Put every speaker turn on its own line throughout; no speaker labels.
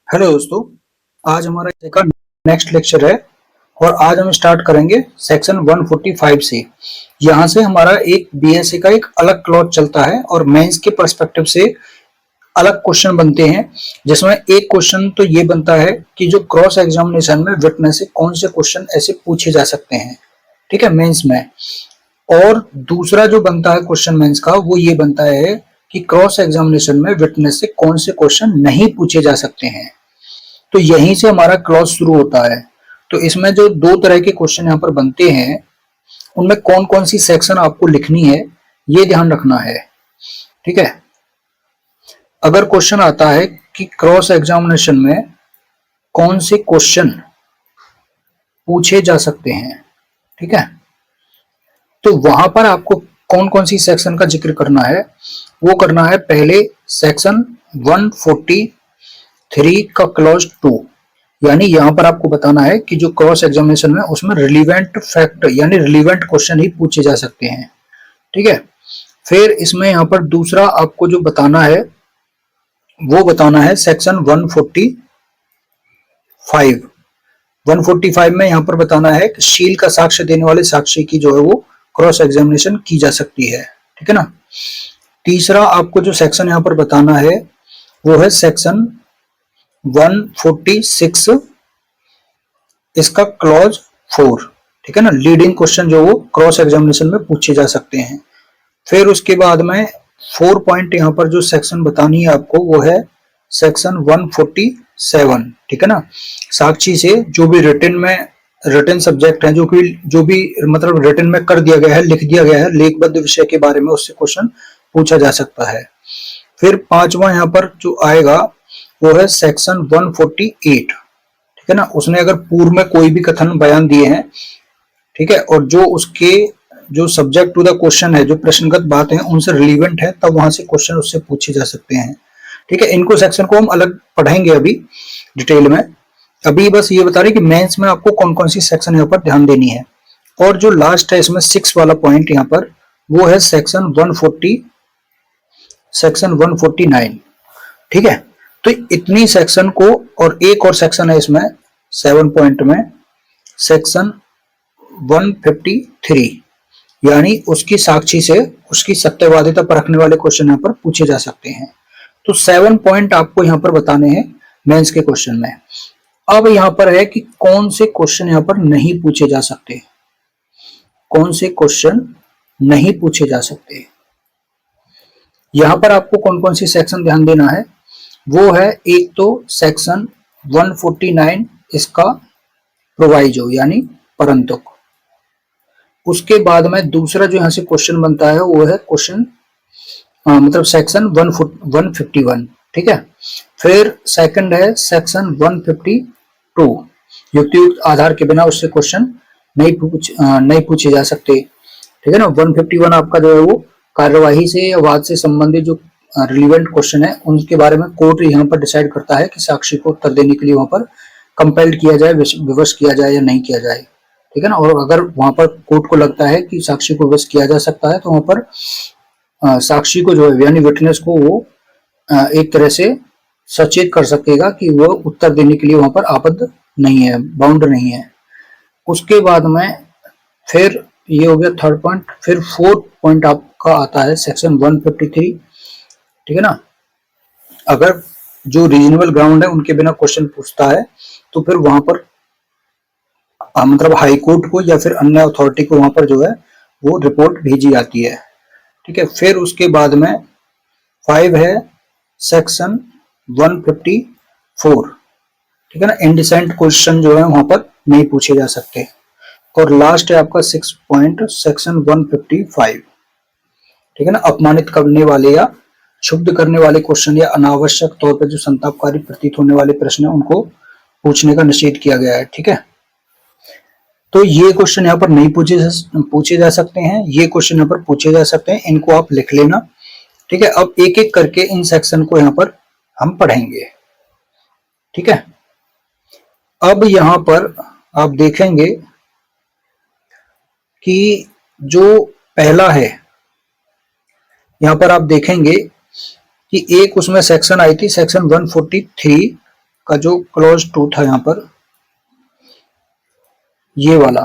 Hello दोस्तों, आज हमारा का नेक्स्ट लेक्चर है और आज हम स्टार्ट करेंगे सेक्शन 145 से। यहाँ से हमारा एक बीएसए का एक अलग क्लॉज चलता है और मेंस के पर्सपेक्टिव से अलग क्वेश्चन बनते हैं, जिसमें एक क्वेश्चन तो ये बनता है कि जो क्रॉस एग्जामिनेशन में विटनेस से कौन से क्वेश्चन ऐसे पूछे जा सकते हैं, ठीक है, मेंस में। और दूसरा जो बनता है क्वेश्चन मेंस का, वो ये बनता है कि क्रॉस एग्जामिनेशन में विटनेस से कौन से क्वेश्चन नहीं पूछे जा सकते हैं। तो यहीं से हमारा क्लॉज शुरू होता है। तो इसमें जो दो तरह के क्वेश्चन यहाँ पर बनते हैं, उनमें कौन कौन सी सेक्शन आपको लिखनी है, ये ध्यान रखना है, ठीक है। अगर क्वेश्चन आता है कि क्रॉस एग्जामिनेशन में कौन से क्वेश्चन पूछे जा सकते हैं, ठीक है, तो वहां पर आपको कौन कौन सी सेक्शन का जिक्र करना है। वो करना है पहले सेक्शन 143 का क्लॉज 2, यानी यहां पर आपको बताना है कि जो क्रॉस एग्जामिनेशन में उसमें रिलीवेंट फैक्ट यानी रिलीवेंट क्वेश्चन ही पूछे जा सकते हैं, ठीक है। फिर इसमें यहां पर दूसरा आपको जो बताना है वो बताना है सेक्शन 145 में यहां पर बताना है कि शील का साक्ष्य देने वाले साक्षी की जो है वो क्रॉस एग्जामिनेशन की जा सकती है, ठीक है ना। तीसरा आपको जो सेक्शन यहां पर बताना है वो है सेक्शन 146, इसका क्लॉज 4, ठीक है ना। लीडिंग क्वेश्चन जो वो क्रॉस एग्जामिनेशन में पूछे जा सकते हैं। फिर उसके बाद में 4 पॉइंट यहाँ पर जो सेक्शन बतानी है आपको वो है सेक्शन 147, ठीक है ना। साक्षी से जो भी रिटन सब्जेक्ट है, जो भी मतलब रिटन में कर दिया गया है, लिख दिया गया है लेखबद्ध विषय के बारे में, उससे क्वेश्चन पूछा जा सकता है। फिर पांचवा यहाँ पर जो आएगा वो है सेक्शन 148, ठीक है ना। उसने अगर पूर्व में कोई भी कथन बयान दिए हैं, ठीक है, और जो उसके जो सब्जेक्ट टू द क्वेश्चन है, जो प्रश्नगत बात है उनसे रिलीवेंट है, तब वहां से क्वेश्चन उससे पूछे जा सकते हैं, ठीक है। इनको सेक्शन को हम अलग पढ़ेंगे अभी डिटेल में। अभी बस ये बता रहे कि मेंस में आपको कौन कौन सी सेक्शन यहाँ पर ध्यान देनी है। और जो लास्ट है इसमें 6 वाला पॉइंट यहाँ पर, वो है सेक्शन 149, ठीक है। तो इतनी सेक्शन को, और एक और सेक्शन है इसमें 7 पॉइंट में, सेक्शन 153, यानी उसकी साक्षी से उसकी सत्यवादिता परखने वाले क्वेश्चन यहाँ पर पूछे जा सकते हैं। तो 7 पॉइंट आपको यहाँ पर बताने हैं मेंस के क्वेश्चन में। अब यहाँ पर है कि कौन से क्वेश्चन यहाँ पर नहीं पूछे जा सकते, कौन से क्वेश्चन नहीं पूछे जा सकते। यहाँ पर आपको कौन कौन सी सेक्शन ध्यान देना है, वो है एक तो सेक्शन 149, इसका प्रोवाइजो यानी परंतुक। उसके बाद में दूसरा जो यहाँ से क्वेश्चन बनता है वो है क्वेश्चन मतलब सेक्शन 151, ठीक है। फिर सेकंड है सेक्शन 152, युक्तियुक्त आधार के बिना उससे क्वेश्चन नहीं पूछे जा सकते, ठीक है ना। 151 आपका जो है वो कार्यवाही से या वाद से संबंधित जो रिलीवेंट क्वेश्चन है उनके बारे में कोर्ट यहाँ पर डिसाइड करता है कि साक्षी को उत्तर देने के लिए वहां पर कंपेल्ड किया जाए, विवश किया जाए या नहीं किया जाए, ठीक है ना। और अगर वहां पर कोर्ट को लगता है कि साक्षी को विवश किया जा सकता है, तो वहां पर साक्षी को जो है यानी विटनेस को वो एक तरह से सचेत कर सकेगा कि वो उत्तर देने के लिए वहां पर आपद नहीं है, बाउंड नहीं है। उसके बाद में फिर ये हो गया 3rd पॉइंट। फिर 4th पॉइंट आपका आता है सेक्शन 153, ठीक है ना। अगर जो रीजनेबल ग्राउंड है उनके बिना क्वेश्चन पूछता है, तो फिर वहां पर मतलब हाई कोर्ट को या फिर अन्य अथॉरिटी को वहां पर जो है वो रिपोर्ट भेजी जाती है, ठीक है। फिर उसके बाद में 5 है सेक्शन 154, ठीक है ना। इंडिसेंट क्वेश्चन जो है वहां पर नहीं पूछे जा सकते। और लास्ट है आपका 6 पॉइंट सेक्शन 155, ठीक है ना। अपमानित करने वाले या क्षुब्ध करने वाले क्वेश्चन या अनावश्यक तौर पर जो संतापकारी प्रतीत होने वाले प्रश्न है उनको पूछने का निषेध किया गया है, ठीक है। तो ये क्वेश्चन यहाँ पर नहीं पूछे जा सकते हैं, ये क्वेश्चन यहाँ पर पूछे जा सकते हैं, इनको आप लिख लेना, ठीक है। अब एक एक करके इन सेक्शन को यहाँ पर हम पढ़ेंगे, ठीक है। अब यहाँ पर आप देखेंगे कि जो पहला है, यहाँ पर आप देखेंगे कि एक उसमें सेक्शन आई थी सेक्शन 143 का जो क्लोज टू था यहाँ पर, ये वाला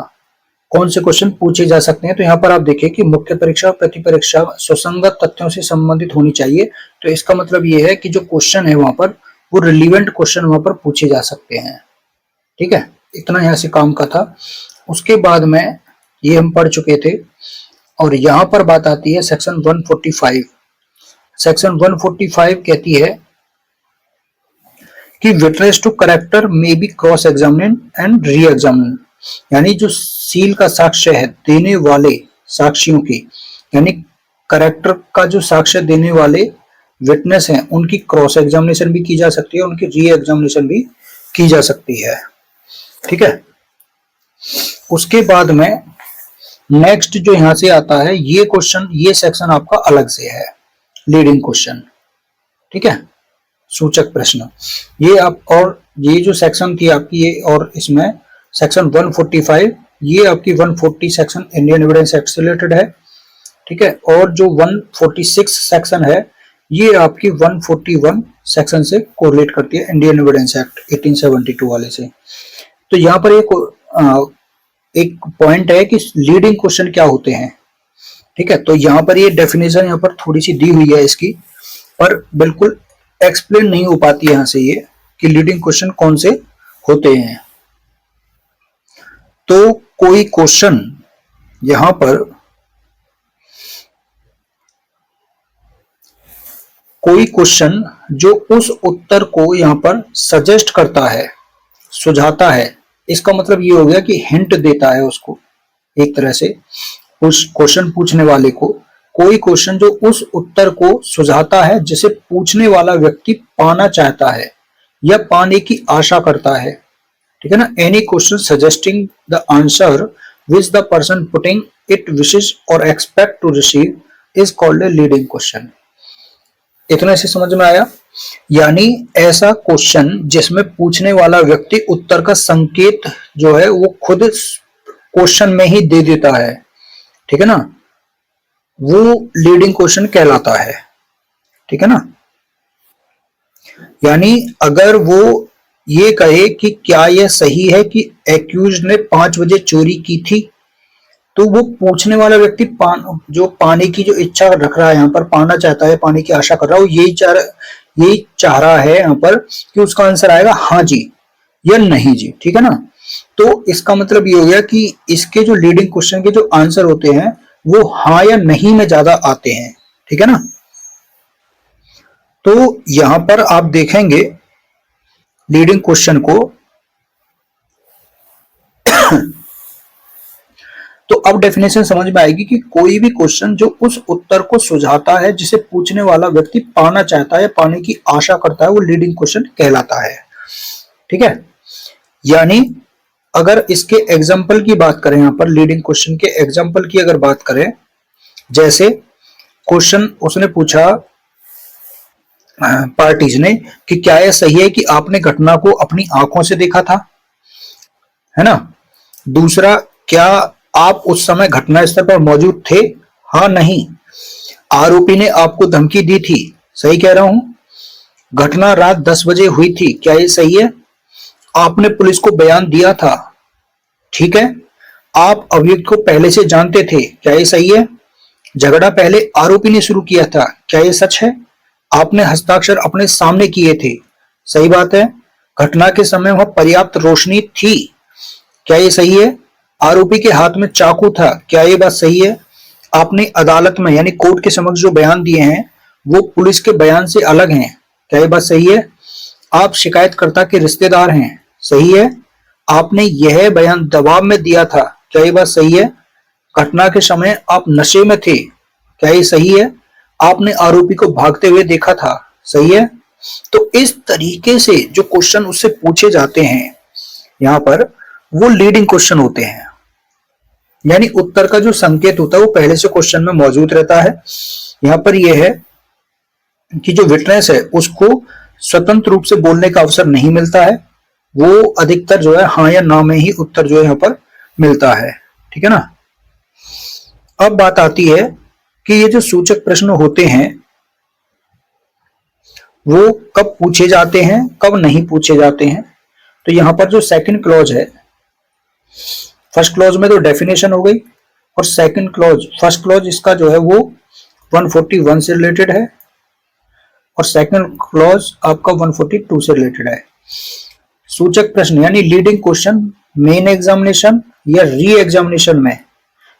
कौन से क्वेश्चन पूछे जा सकते हैं। तो यहाँ पर आप देखिए कि मुख्य परीक्षा और प्रति परीक्षा सुसंगत तथ्यों से संबंधित होनी चाहिए। तो इसका मतलब ये है कि जो क्वेश्चन है वहां पर वो रिलीवेंट क्वेश्चन वहां पर पूछे जा सकते हैं। ठीक है, इतना यहाँ से काम का था। उसके बाद में ये हम पढ़ चुके थे और यहाँ पर बात आती है सेक्शन 145। सेक्शन 145 कहती है कि witness to character may be cross examine and re examine, यानी जो सील का साक्ष्य है देने वाले साक्षियों की, यानी करेक्टर का जो साक्ष्य देने वाले विटनेस हैं उनकी क्रॉस एग्जामिनेशन भी की जा सकती है, उनकी री एग्जामिनेशन भी की जा सकती है। ठीक है, उसके बाद में नेक्स्ट जो यहां से आता है ये क्वेश्चन, ये सेक्शन आपका अलग से है, लीडिंग क्वेश्चन। ठीक है, सूचक प्रश्न, ये आप, और ये जो सेक्शन थी आपकी ये, और इसमें सेक्शन 145, ये आपकी 140 सेक्शन इंडियन एविडेंस एक्ट से रिलेटेड है। ठीक है, और जो 146 सेक्शन है ये आपकी 141 सेक्शन से कोरिलेट करती है, इंडियन एविडेंस एक्ट 1872 वाले से। तो यहाँ पर एक पॉइंट है कि लीडिंग क्वेश्चन क्या होते हैं। ठीक है, तो यहाँ पर ये डेफिनेशन यहाँ पर थोड़ी सी दी हुई है इसकी, पर बिल्कुल एक्सप्लेन नहीं हो पाती यहाँ से ये कि लीडिंग क्वेश्चन कौन से होते हैं। तो कोई क्वेश्चन यहां पर, कोई क्वेश्चन जो उस उत्तर को यहां पर सजेस्ट करता है, सुझाता है, इसका मतलब ये हो गया कि हिंट देता है उसको एक तरह से, उस क्वेश्चन पूछने वाले को। कोई क्वेश्चन जो उस उत्तर को सुझाता है जिसे पूछने वाला व्यक्ति पाना चाहता है या पाने की आशा करता है। ठीक है ना, any question suggesting the answer which the person putting it wishes और expect to receive is called a leading question. इतना से समझ में आया? यानी ऐसा क्वेश्चन जिसमें पूछने वाला व्यक्ति उत्तर का संकेत जो है वो खुद क्वेश्चन में ही दे देता है। ठीक है ना, वो लीडिंग क्वेश्चन कहलाता है। ठीक है ना, यानी अगर वो ये कहे कि क्या यह सही है कि एक्यूज ने 5 बजे चोरी की थी, तो वो पूछने वाला व्यक्ति जो पाने की जो इच्छा रख रहा है, यहाँ पर पाना चाहता है, पाने की आशा कर रहा है, वो यही चाह रहा है यहाँ पर कि उसका आंसर आएगा हाँ जी या नहीं जी। ठीक है ना, तो इसका मतलब ये हो गया कि इसके जो लीडिंग क्वेश्चन के जो आंसर होते हैं वो हाँ या नहीं में ज्यादा आते हैं। ठीक है ना, तो यहां पर आप देखेंगे लीडिंग क्वेश्चन को तो अब डेफिनेशन समझ में आएगी कि कोई भी क्वेश्चन जो उस उत्तर को सुझाता है जिसे पूछने वाला व्यक्ति पाना चाहता है, पाने की आशा करता है, वो लीडिंग क्वेश्चन कहलाता है। ठीक है, यानी अगर इसके एग्जाम्पल की बात करें, यहां पर लीडिंग क्वेश्चन के एग्जाम्पल की अगर बात करें, जैसे क्वेश्चन उसने पूछा पार्टीज ने कि क्या यह सही है कि आपने घटना को अपनी आंखों से देखा था, है ना। दूसरा, क्या आप उस समय घटना स्थल पर मौजूद थे, हाँ नहीं। आरोपी ने आपको धमकी दी थी, सही कह रहा हूं। घटना रात 10 बजे हुई थी, क्या ये सही है। आपने पुलिस को बयान दिया था, ठीक है। आप अभियुक्त को पहले से जानते थे, क्या ये सही है। झगड़ा पहले आरोपी ने शुरू किया था, क्या ये सच है। आपने हस्ताक्षर अपने सामने किए थे, सही बात है। घटना के समय वहां पर्याप्त रोशनी थी, क्या ये सही है। आरोपी के हाथ में चाकू था, क्या ये बात सही है। आपने अदालत में यानी कोर्ट के समक्ष जो बयान दिए हैं वो पुलिस के बयान से अलग हैं, क्या ये बात सही है। आप शिकायतकर्ता के रिश्तेदार हैं, सही है। आपने यह बयान दबाव में दिया था, क्या ये बात सही है। घटना के समय आप नशे में थे, क्या ये सही है। आपने आरोपी को भागते हुए देखा था, सही है। तो इस तरीके से जो क्वेश्चन उससे पूछे जाते हैं यहाँ पर, वो लीडिंग क्वेश्चन होते हैं। यानी उत्तर का जो संकेत होता है वो पहले से क्वेश्चन में मौजूद रहता है। यहाँ पर यह है कि जो विटनेस है उसको स्वतंत्र रूप से बोलने का अवसर नहीं मिलता है, वो अधिकतर जो है हाँ या ना में ही उत्तर जो है यहाँ पर मिलता है, ठीक है ना। अब बात आती है कि ये जो सूचक प्रश्न होते हैं वो कब पूछे जाते हैं, कब नहीं पूछे जाते हैं। तो यहाँ पर जो सेकंड क्लॉज है, फर्स्ट क्लॉज में तो डेफिनेशन हो गई, और सेकंड क्लॉज, फर्स्ट क्लॉज इसका जो है वो 141 से रिलेटेड है, और सेकंड क्लॉज आपका 142 से रिलेटेड है। सूचक प्रश्न यानी लीडिंग क्वेश्चन मेन एग्जामिनेशन या री एग्जामिनेशन में,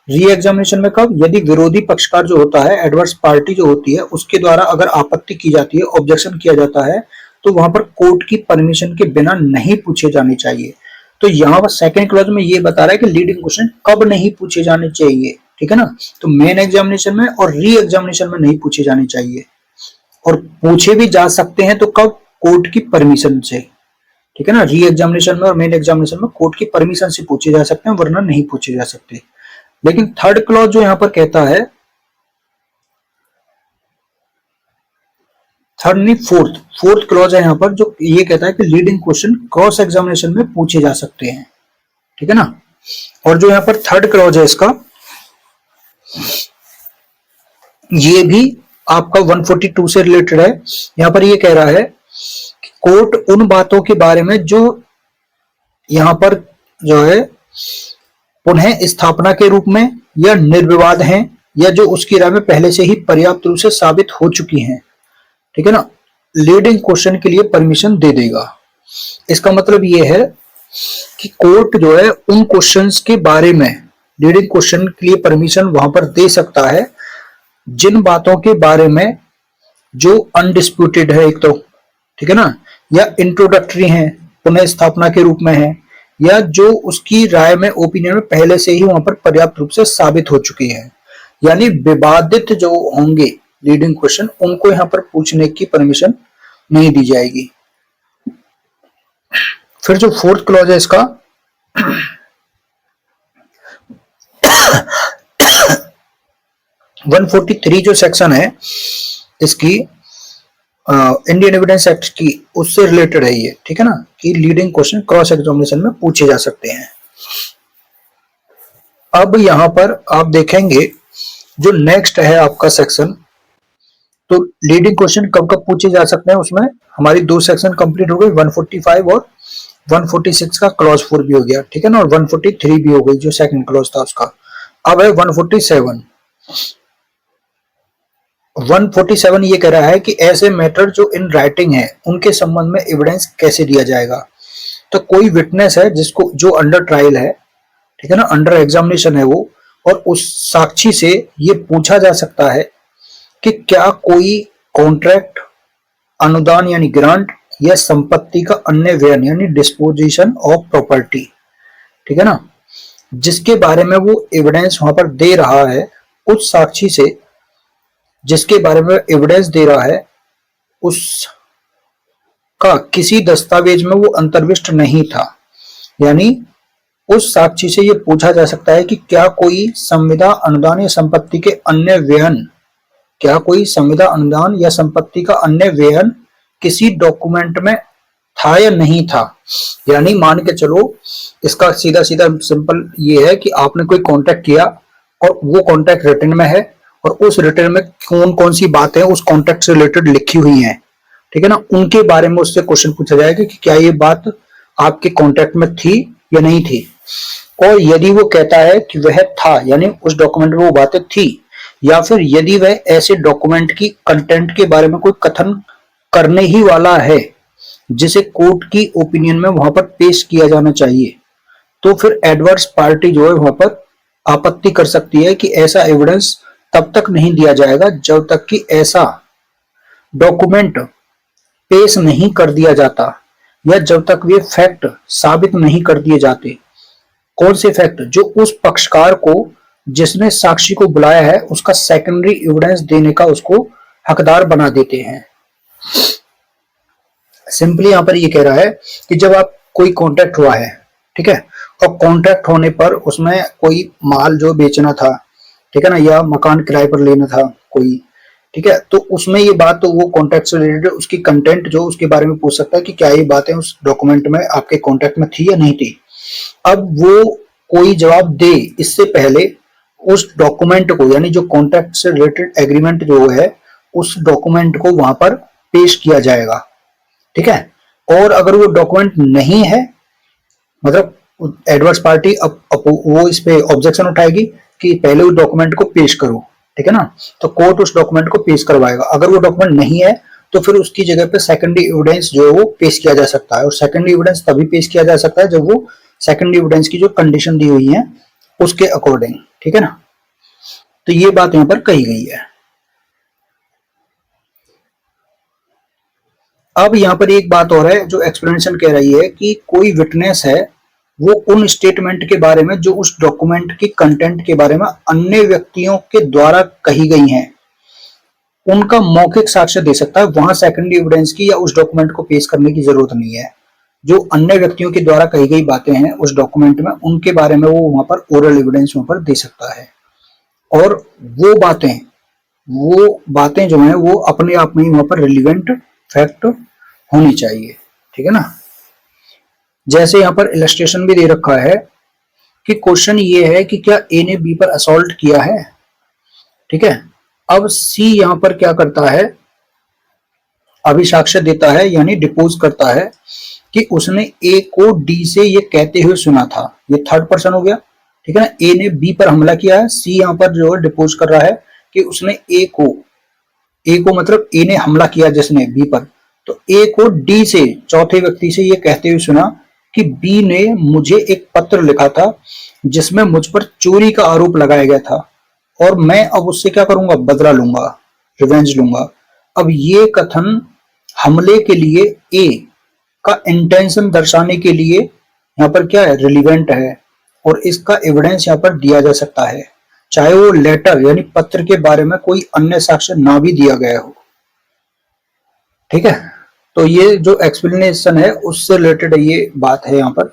री एग्जामिनेशन में कब, यदि विरोधी पक्षकार जो होता है, एडवर्स पार्टी जो होती है, उसके द्वारा अगर आपत्ति की जाती है, ऑब्जेक्शन किया जाता है, तो वहां पर कोर्ट की परमिशन के बिना नहीं पूछे जाने चाहिए। तो यहाँ पर सेकंड क्लॉज में ये बता रहा है कि लीडिंग क्वेश्चन कब नहीं पूछे जाने चाहिए, ठीक है ना। तो मेन एग्जामिनेशन में और री एग्जामिनेशन में नहीं पूछे जाने चाहिए, और पूछे भी जा सकते हैं तो कब, कोर्ट की परमिशन से, ठीक है ना। री एग्जामिनेशन में और मेन एग्जामिनेशन में कोर्ट की परमिशन से पूछे जा सकते हैं, वरना नहीं पूछे जा सकते। लेकिन थर्ड क्लॉज जो यहां पर कहता है, थर्ड नहीं फोर्थ क्लॉज है यहां पर, जो ये कहता है कि लीडिंग क्वेश्चन क्रॉस एग्जामिनेशन में पूछे जा सकते हैं, ठीक है ना। और जो यहां पर थर्ड क्लॉज है इसका, ये भी आपका 142 से रिलेटेड है। यहां पर ये कह रहा है कि कोर्ट उन बातों के बारे में जो यहां पर जो है पुनः स्थापना के रूप में या निर्विवाद हैं, या जो उसकी राय में पहले से ही पर्याप्त रूप से साबित हो चुकी हैं, ठीक है ना, लीडिंग क्वेश्चन के लिए परमिशन दे देगा। इसका मतलब ये है कि कोर्ट जो है उन क्वेश्चंस के बारे में लीडिंग क्वेश्चन के लिए परमिशन वहां पर दे सकता है जिन बातों के बारे में जो अनडिस्प्यूटेड है, एक तो, ठीक है ना, या इंट्रोडक्टरी है, पुनः स्थापना के रूप में है, या जो उसकी राय में, ओपिनियन में पहले से ही वहां पर पर्याप्त रूप से साबित हो चुकी है। यानी विवादित जो होंगे लीडिंग क्वेश्चन, उनको यहां पर पूछने की परमिशन नहीं दी जाएगी। फिर जो फोर्थ क्लॉज है इसका, वन 143 जो सेक्शन है इसकी, इंडियन एविडेंस एक्ट की, उससे रिलेटेड है ये, ठीक है ना, कि लीडिंग क्वेश्चन क्रॉस एग्जामिनेशन में पूछे जा सकते हैं। अब यहां पर आप देखेंगे जो नेक्स्ट है आपका सेक्शन, तो लीडिंग क्वेश्चन कब कब पूछे जा सकते हैं, उसमें हमारी दो सेक्शन कंप्लीट हो गई, 145 और 146 का क्लॉज 4 भी हो गया, ठीक है ना, और 143 भी हो गई जो सेकंड क्लॉज था उसका। अब है 147। 147 ये कह रहा है कि ऐसे मैटर जो इन राइटिंग है उनके संबंध में एविडेंस कैसे दिया जाएगा। तो कोई विटनेस है जिसको, जो अंडर ट्रायल है, ठीक है ना, अंडर एग्जामिनेशन है वो, और उस साक्षी से ये पूछा जा सकता है कि क्या कोई कॉन्ट्रैक्ट, अनुदान यानी ग्रांट, या संपत्ति का अन्य व्यय यानी डिस्पोजिशन ऑफ प्रॉपर्टी, ठीक है ना, जिसके बारे में वो एविडेंस वहां पर दे रहा है, उस साक्षी से जिसके बारे में एविडेंस दे रहा है उसका किसी दस्तावेज में वो अंतर्विष्ट नहीं था। यानी उस साक्षी से ये पूछा जा सकता है कि क्या कोई संविदा, अनुदान या संपत्ति के अन्य व्ययन, क्या कोई संविदा, अनुदान या संपत्ति का अन्य व्ययन किसी डॉक्यूमेंट में था या नहीं था। यानी मान के चलो, इसका सीधा सीधा सिंपल ये है कि आपने कोई कॉन्ट्रैक्ट किया और वो कॉन्ट्रैक्ट रिटन में है, और उस रिटर्न में कौन कौन सी बातें उस कॉन्ट्रैक्ट से रिलेटेड लिखी हुई हैं, ठीक है ना, उनके बारे में उससे क्वेश्चन पूछा जाएगा कि क्या ये बात आपके कॉन्ट्रैक्ट में थी या नहीं थी। और यदि वो कहता है कि वह था, यानी उस डॉक्यूमेंट में वो बातें थी, या फिर यदि वह ऐसे डॉक्यूमेंट की कंटेंट के बारे में कोई कथन करने ही वाला है जिसे कोर्ट की ओपिनियन में वहां पर पेश किया जाना चाहिए, तो फिर एडवर्स पार्टी जो है वहां पर आपत्ति कर सकती है कि ऐसा एविडेंस तब तक नहीं दिया जाएगा जब तक कि ऐसा डॉक्यूमेंट पेश नहीं कर दिया जाता, या जब तक वे फैक्ट साबित नहीं कर दिए जाते। कौन से फैक्ट? जो उस पक्षकार को जिसने साक्षी को बुलाया है उसका सेकेंडरी एविडेंस देने का उसको हकदार बना देते हैं। सिंपली यहां पर ये कह रहा है कि जब आप कोई कॉन्ट्रैक्ट हुआ है, ठीक है, और कॉन्ट्रैक्ट होने पर उसमें कोई माल जो बेचना था, ठीक है ना, या मकान किराए पर लेना था कोई, ठीक है, तो उसमें ये बात, तो वो कॉन्ट्रैक्ट से रिलेटेड उसकी कंटेंट जो उसके बारे में पूछ सकता है कि क्या ये बातें उस डॉक्यूमेंट में आपके कॉन्ट्रैक्ट में थी या नहीं थी। अब वो कोई जवाब दे इससे पहले उस डॉक्यूमेंट को, यानी जो कॉन्ट्रैक्ट से रिलेटेड एग्रीमेंट जो है, उस डॉक्यूमेंट को वहां पर पेश किया जाएगा, ठीक है। और अगर वो डॉक्यूमेंट नहीं है, मतलब एडवर्स पार्टी वो इस पे ऑब्जेक्शन उठाएगी कि पहले उस डॉक्यूमेंट को पेश करो, ठीक है ना, तो कोर्ट उस डॉक्यूमेंट को पेश करवाएगा। अगर वो डॉक्यूमेंट नहीं है तो फिर उसकी जगह पे सेकेंडरी एविडेंस जो है वो पेश किया जा सकता है, और सेकेंडरी एविडेंस तभी पेश किया जा सकता है जब वो सेकेंडरी एविडेंस की जो कंडीशन दी हुई है उसके अकॉर्डिंग, ठीक है ना। तो ये बात यहां पर कही गई है। अब यहां पर एक बात और है जो एक्सप्लेनेशन कह रही है कि कोई विटनेस है वो उन स्टेटमेंट के बारे में जो उस डॉक्यूमेंट की कंटेंट के बारे में अन्य व्यक्तियों के द्वारा कही गई हैं, उनका मौखिक साक्ष्य दे सकता है। वहां सेकेंडरी एविडेंस की या उस डॉक्यूमेंट को पेश करने की जरूरत नहीं है। जो अन्य व्यक्तियों के द्वारा कही गई बातें हैं उस डॉक्यूमेंट में, उनके बारे में वो वहां पर ओरल एविडेंस वहां पर दे सकता है। और वो बातें जो हैं वो अपने आप में वहां पर रिलीवेंट फैक्ट होनी चाहिए, ठीक है ना। जैसे यहाँ पर इलस्ट्रेशन भी दे रखा है कि क्वेश्चन ये है कि क्या ए ने बी पर असॉल्ट किया है, ठीक है। अब सी यहाँ पर क्या करता है, अभिसाक्ष्य देता है यानी डिपोज करता है कि उसने ए को डी से ये कहते हुए सुना था। ये थर्ड पर्सन हो गया, ठीक है ना। ए ने बी पर हमला किया है, सी यहाँ पर जो है डिपोज कर रहा है कि उसने ए को मतलब ए ने हमला किया जिसने बी पर, तो ए को डी से चौथे व्यक्ति से ये कहते हुए सुना कि बी ने मुझे एक पत्र लिखा था जिसमें मुझ पर चोरी का आरोप लगाया गया था और मैं अब उससे क्या करूंगा, बदला लूंगा, रिवेंज लूंगा। अब ये कथन हमले के लिए ए का इंटेंशन दर्शाने के लिए यहाँ पर क्या है, रिलीवेंट है, और इसका एविडेंस यहाँ पर दिया जा सकता है, चाहे वो लेटर यानी पत्र के बारे में कोई अन्य साक्ष्य ना भी दिया गया हो, ठीक है। तो ये जो एक्सप्लेनेशन है उससे रिलेटेड ये बात है यहाँ पर,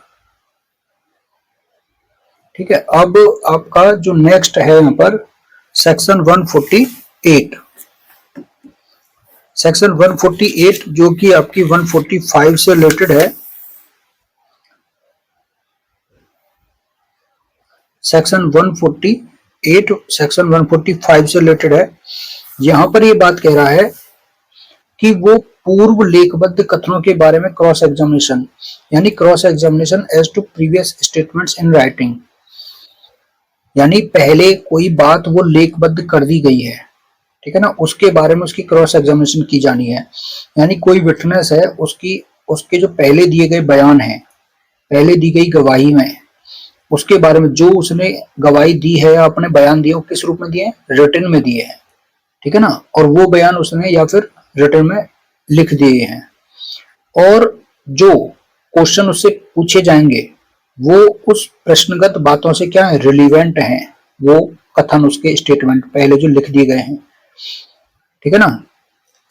ठीक है। अब आपका जो नेक्स्ट है यहाँ पर सेक्शन 148, सेक्शन 148 जो कि आपकी 145 से रिलेटेड है। सेक्शन 148 सेक्शन 145 से रिलेटेड है। यहां पर ये बात कह रहा है कि वो पूर्व लेखबद्ध कथनों के बारे में क्रॉस एग्जामिनेशन, यानी cross examination as to previous statements in writing, यानी पहले कोई बात वो लेखबद्ध कर दी गई है, ठीक है ना, उसके बारे में उसकी क्रॉस एग्जामिनेशन की जानी है। यानी कोई विटनेस है, उसके जो पहले दिए गए बयान हैं, पहले दी गई गवाही में, उसके बारे में जो उसने गवाही दी है या अपने बयान दिए वो किस रूप में दिए हैं, रिटन में दिए हैं, ठीक है ना, और वो बयान उसने या फिर रिटन में लिख दिए हैं। और जो क्वेश्चन उससे पूछे जाएंगे वो उस प्रश्नगत बातों से क्या है, रिलीवेंट हैं, वो कथन उसके स्टेटमेंट पहले जो लिख दिए गए हैं, ठीक है ना।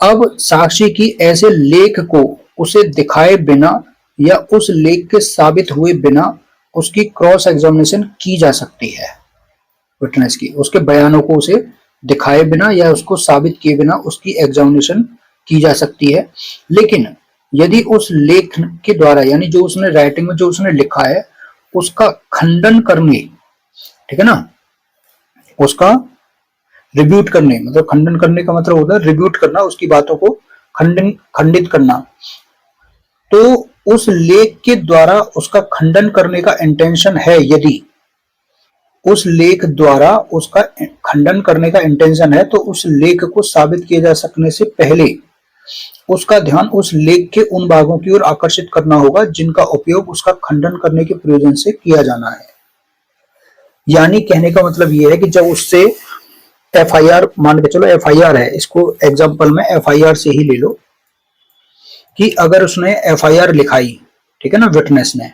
अब साक्षी की ऐसे लेख को उसे दिखाए बिना या उस लेख के साबित हुए बिना उसकी क्रॉस एग्जामिनेशन की जा सकती है। विटनेस की उसके बयानों को उसे दिखाए बिना या उसको साबित किए बिना उसकी एग्जामिनेशन की जा सकती है। लेकिन यदि उस लेख के द्वारा यानी जो उसने राइटिंग में जो उसने लिखा है उसका खंडन करने, ठीक है ना, उसका रिब्यूट करने, मतलब खंडन करने का मतलब होता है रिब्यूट करना, उसकी बातों को खंडित करना, तो उस लेख के द्वारा उसका खंडन करने का इंटेंशन है, यदि उस लेख द्वारा उसका खंडन करने का इंटेंशन है तो उस लेख को साबित किए जा सकने से पहले उसका ध्यान उस लेख के उन भागों की ओर आकर्षित करना होगा जिनका उपयोग उसका खंडन करने के प्रयोजन से किया जाना है। यानी कहने का मतलब यह है कि जब उससे एफआईआर, मान के चलो एफआईआर है, इसको एग्जांपल में एफआईआर से ही ले लो कि अगर उसने एफआईआर लिखाई, ठीक है ना, विटनेस ने,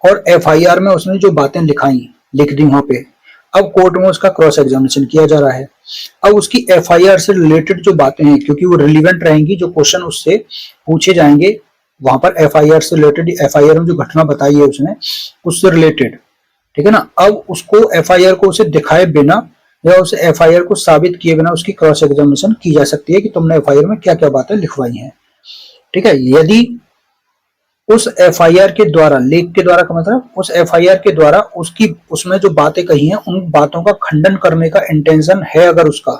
और एफआईआर में उसने जो बातें लिख दी वहां पे, अब कोर्ट में उसका क्रॉस एग्जामिनेशन किया जा रहा है। अब उसकी एफआईआर से रिलेटेड जो बातें हैं, क्योंकि वो रिलीवेंट रहेंगी, जो क्वेश्चन उससे पूछे जाएंगे वहां पर एफआईआर से रिलेटेड, एफआईआर में जो घटना बताई है उसने उससे रिलेटेड, ठीक है ना। अब उसको एफआईआर को उसे दिखाए बिना या उसे एफआईआर को साबित किए बिना उसकी क्रॉस एग्जामिनेशन की जा सकती है कि तुमने एफआईआर में क्या क्या बातें लिखवाई हैं, ठीक है। यदि उस एफआईआर के द्वारा, लेख के द्वारा का मतलब उस एफआईआर के द्वारा उसमें जो बातें कही हैं उन बातों का खंडन करने का इंटेंशन है अगर उसका,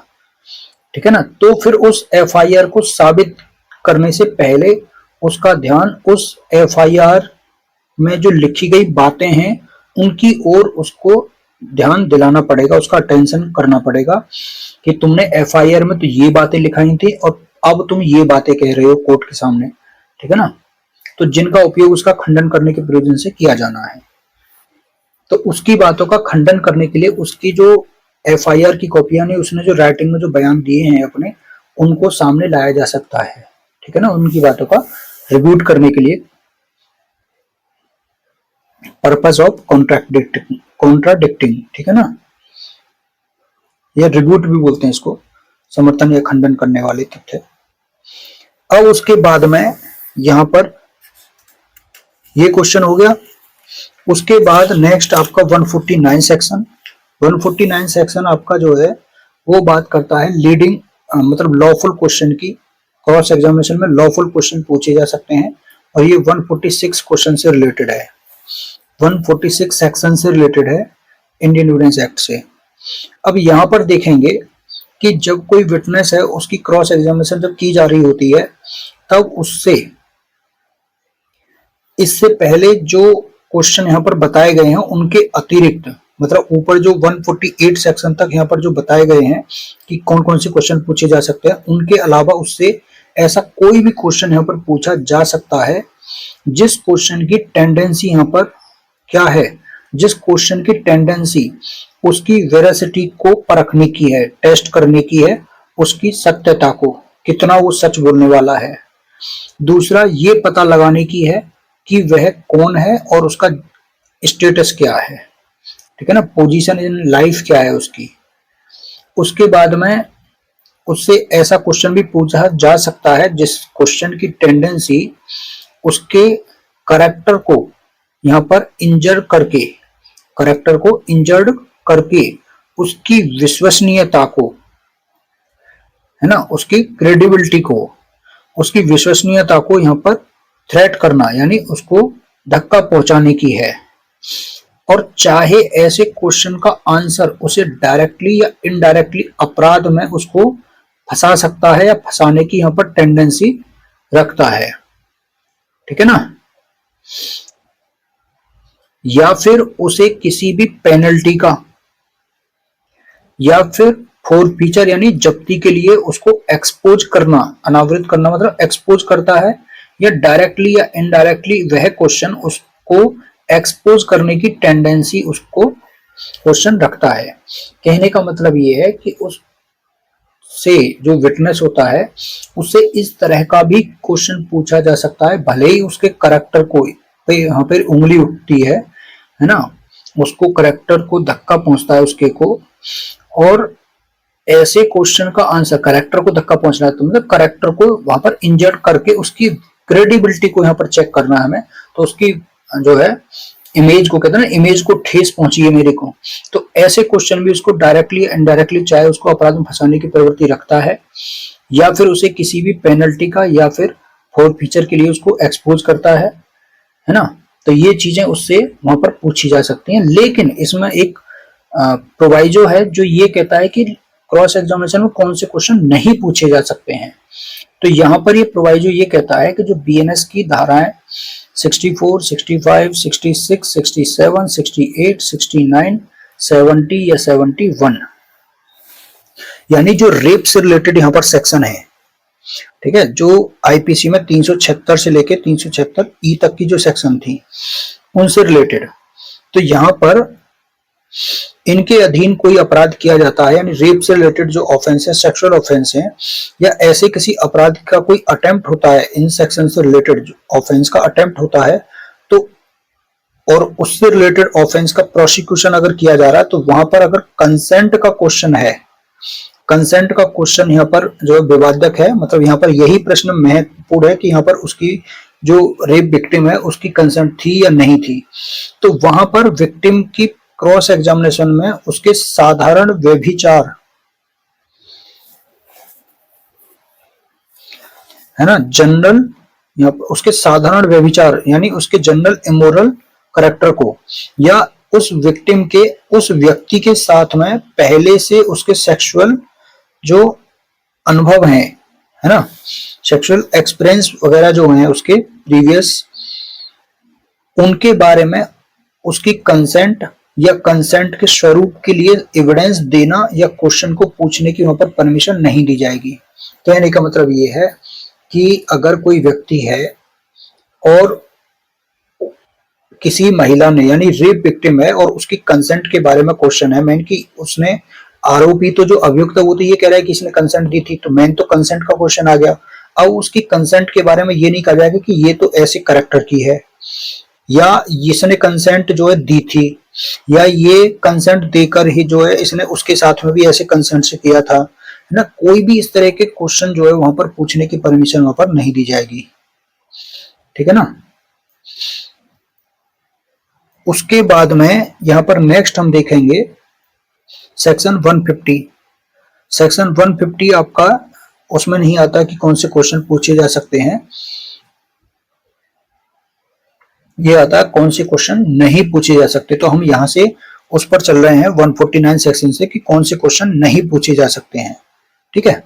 ठीक है ना, तो फिर उस एफआईआर को साबित करने से पहले उसका ध्यान उस एफआईआर में जो लिखी गई बातें हैं उनकी ओर उसको ध्यान दिलाना पड़ेगा, उसका अटेंशन करना पड़ेगा कि तुमने एफआईआर में तो ये बातें लिखाई थी और अब तुम ये बातें कह रहे हो कोर्ट के सामने, ठीक है ना। तो जिनका उपयोग उसका खंडन करने के प्रयोजन से किया जाना है, तो उसकी बातों का खंडन करने के लिए उसकी जो एफआईआर की कॉपियां ने उसने जो राइटिंग में जो बयान दिए हैं अपने, उनको सामने लाया जा सकता है, ठीक है ना, उनकी बातों का रिब्यूट करने के लिए। पर्पस ऑफ कॉन्ट्राडिक्टिंग, ठीक है ना, या रिब्यूट भी बोलते हैं इसको, समर्थन या खंडन करने वाले तथ्य। अब उसके बाद में यहां पर ये क्वेश्चन हो गया। उसके बाद नेक्स्ट आपका 149 सेक्शन। 149 सेक्शन आपका जो है वो बात करता है लीडिंग मतलब लॉफुल क्वेश्चन की। क्रॉस एग्जामिनेशन में लॉफुल क्वेश्चन पूछे जा सकते हैं और ये 146 क्वेश्चन से रिलेटेड है, 146 सेक्शन से रिलेटेड है इंडियन एविडेंस एक्ट से। अब यहां पर देखेंगे कि जब कोई विटनेस है उसकी क्रॉस एग्जामिनेशन जब की जा रही होती है तब उससे इससे पहले जो क्वेश्चन यहाँ पर बताए गए हैं उनके अतिरिक्त, मतलब ऊपर जो 148 सेक्शन तक यहाँ पर जो बताए गए हैं कि कौन कौन से क्वेश्चन पूछे जा सकते हैं, उनके अलावा उससे ऐसा कोई भी क्वेश्चन यहाँ पर पूछा जा सकता है जिस क्वेश्चन की टेंडेंसी यहाँ पर क्या है, जिस क्वेश्चन की टेंडेंसी उसकी वेरासिटी को परखने की है, टेस्ट करने की है, उसकी सत्यता को, कितना वो सच बोलने वाला है। दूसरा ये पता लगाने की है कि वह कौन है और उसका स्टेटस क्या है, ठीक है ना, पोजीशन इन लाइफ क्या है उसकी। उसके बाद में उससे ऐसा क्वेश्चन भी पूछा जा सकता है जिस क्वेश्चन की टेंडेंसी उसके करेक्टर को यहाँ पर इंजर्ड करके, करेक्टर को इंजर्ड करके उसकी विश्वसनीयता को, है ना, उसकी क्रेडिबिलिटी को, उसकी विश्वसनीयता को यहाँ पर थ्रेट करना, यानी उसको धक्का पहुंचाने की है। और चाहे ऐसे क्वेश्चन का आंसर उसे डायरेक्टली या इनडायरेक्टली अपराध में उसको फंसा सकता है या फंसाने की यहाँ पर टेंडेंसी रखता है, ठीक है ना, या फिर उसे किसी भी पेनल्टी का या फिर फोरफीचर यानी जब्ती के लिए उसको एक्सपोज करना, अनावृत करना मतलब एक्सपोज करता है, या डायरेक्टली या इनडायरेक्टली वह क्वेश्चन उसको एक्सपोज करने की टेंडेंसी उसको क्वेश्चन रखता है। कहने का मतलब ये है कि उससे जो विटनेस होता है उससे इस तरह का भी क्वेश्चन पूछा जा सकता है, भले ही उसके करैक्टर को पे यहाँ पर उंगली उठती है ना, उसको करैक्टर को धक्का पहुंचता है उसके को, और ऐसे क्वेश्चन का आंसर करैक्टर को धक्का पहुंचना है तो मतलब करैक्टर को वहां पर इंजर्ड करके उसकी क्रेडिबिलिटी को यहाँ पर चेक करना है हमें, तो उसकी जो है इमेज को, कहते हैं ना, इमेज को ठेस पहुंची है मेरे को, तो ऐसे क्वेश्चन भी उसको डायरेक्टली इनडायरेक्टली चाहे उसको अपराध में फंसाने की प्रवृत्ति रखता है, या फिर उसे किसी भी पेनल्टी का या फिर फोरफीचर के लिए उसको एक्सपोज करता है ना। तो ये चीजें उससे वहां पर पूछी जा सकती हैं, लेकिन इसमें एक प्रोवाइजो है जो ये कहता है कि क्रॉस एग्जामिनेशन में कौन से क्वेश्चन नहीं पूछे जा सकते हैं। तो यहाँ पर ये प्रोवाइजो ये कहता है कि जो बीएनएस की धाराएं 64, 65, 66, 67, 68, 69, 70 या 71 यानी जो रेप से रिलेटेड यहाँ पर सेक्शन है, ठीक है, जो आईपीसी में 376 से लेके 376 ई तक की जो सेक्शन थी उनसे रिलेटेड, तो यहाँ पर इनके अधीन कोई अपराध किया जाता है, यानी रेप से रिलेटेड जो ऑफेंस है, सेक्सुअल ऑफेंस है, या ऐसे किसी अपराध का कोई अटेम्प्ट होता है, इन सेक्शन से रिलेटेड ऑफेंस का अटेम्प्ट होता है, तो और उससे रिलेटेड ऑफेंस का प्रोसिक्यूशन अगर किया जा रहा है, तो वहां पर अगर कंसेंट का क्वेश्चन है, कंसेंट का क्वेश्चन यहाँ पर जो विवादक है, मतलब यहाँ पर यही प्रश्न महत्वपूर्ण है कि यहाँ पर उसकी जो रेप विक्टिम है उसकी कंसेंट थी या नहीं थी, तो वहां पर विक्टिम की क्रॉस एग्जामिनेशन में उसके साधारण व्यभिचार, है ना, जनरल उसके साधारण व्यभिचार यानी उसके जनरल इमोरल करैक्टर को, या उस विक्टिम के उस व्यक्ति के साथ में पहले से उसके सेक्सुअल जो अनुभव हैं, है ना, सेक्सुअल एक्सपीरियंस वगैरह जो है उसके प्रीवियस, उनके बारे में उसकी कंसेंट या कंसेंट के स्वरूप के लिए एविडेंस देना या क्वेश्चन को पूछने की वहां पर परमिशन नहीं दी जाएगी। कहने का मतलब ये है कि अगर कोई व्यक्ति है और किसी महिला ने यानी रेप विक्टिम है और उसकी कंसेंट के बारे में क्वेश्चन है, मेन कि उसने आरोपी तो जो अभियुक्त है वो तो ये कह रहा है कि इसने कंसेंट दी थी, तो मेन तो कंसेंट का क्वेश्चन आ गया। अब उसकी कंसेंट के बारे में ये नहीं कहा जाएगा कि ये तो ऐसे करेक्टर की है या इसने कंसेंट जो है दी थी या ये कंसेंट देकर ही जो है इसने उसके साथ में भी ऐसे कंसेंट से किया था, है ना। कोई भी इस तरह के क्वेश्चन जो है वहां पर पूछने की परमिशन वहां पर नहीं दी जाएगी, ठीक है ना। उसके बाद में यहां पर नेक्स्ट हम देखेंगे सेक्शन 150। सेक्शन 150 आपका उसमें नहीं आता कि कौन से क्वेश्चन पूछे जा सकते हैं, ये आता है कौन से क्वेश्चन नहीं पूछे जा सकते। तो हम यहां से उस पर चल रहे हैं 149 सेक्शन से कि कौन से क्वेश्चन नहीं पूछे जा सकते हैं, ठीक है।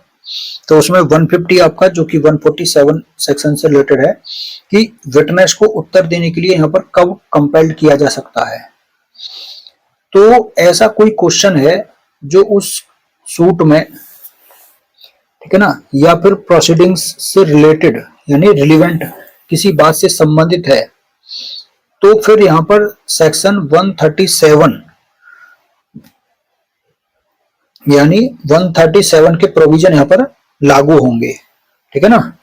तो उसमें 150 आपका जो कि 147 सेक्शन से रिलेटेड है कि विटनेस को उत्तर देने के लिए यहाँ पर कब कंपेल्ड किया जा सकता है। तो ऐसा कोई क्वेश्चन है जो उस सूट में, ठीक है ना, या फिर प्रोसीडिंग्स से रिलेटेड यानी रिलेवेंट किसी बात से संबंधित है, तो फिर यहां पर सेक्शन 137 यानी 137 के प्रोविजन यहां पर लागू होंगे, ठीक है ना।